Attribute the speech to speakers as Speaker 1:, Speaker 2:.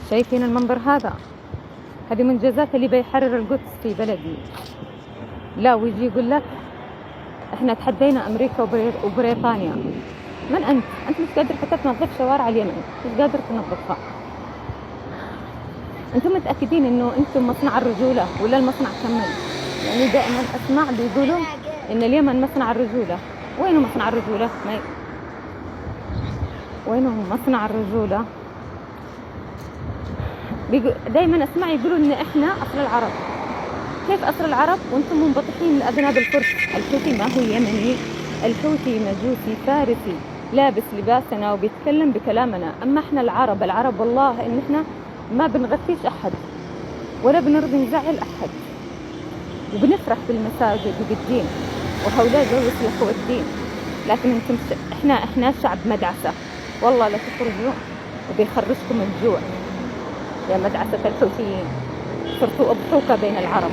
Speaker 1: شايفين المنظر هذا؟ هذه منجزات اللي بيحرر القدس في بلدي. لا، ويجي يقول لك احنا تحدينا امريكا وبريطانيا. من انت مش قادر حتى تنظف شوارع اليمن، مش قادر تنظفها. انتم متاكدين انه انتم مصنع الرجوله ولا المصنع كمل؟ يعني دائما اسمع بيقولوا ان اليمن مصنع الرجوله. وينه مصنع الرجوله؟ وينه مصنع الرجوله؟ دائما اسمع يقولوا ان احنا اصل العرب. كيف اصل العرب وانتم منبطحين لاذناب الفرس؟ الحوثي ما هو يمني، الحوثي مجوسي فارسي لابس لباسنا وبيتكلم بكلامنا. اما احنا العرب والله ان احنا ما بنغثيش احد ولا بنرضي نزعل احد، وبنفرح بالمساجد وبالدين، وهؤلاء ذو يصلحوا الدين. لكن انتم احنا شعب مدعسه، والله لا تخرجوا وبيخرجكم الجوع يا مدعسه الحوثيين. صرتوا اضحوكه بين العرب.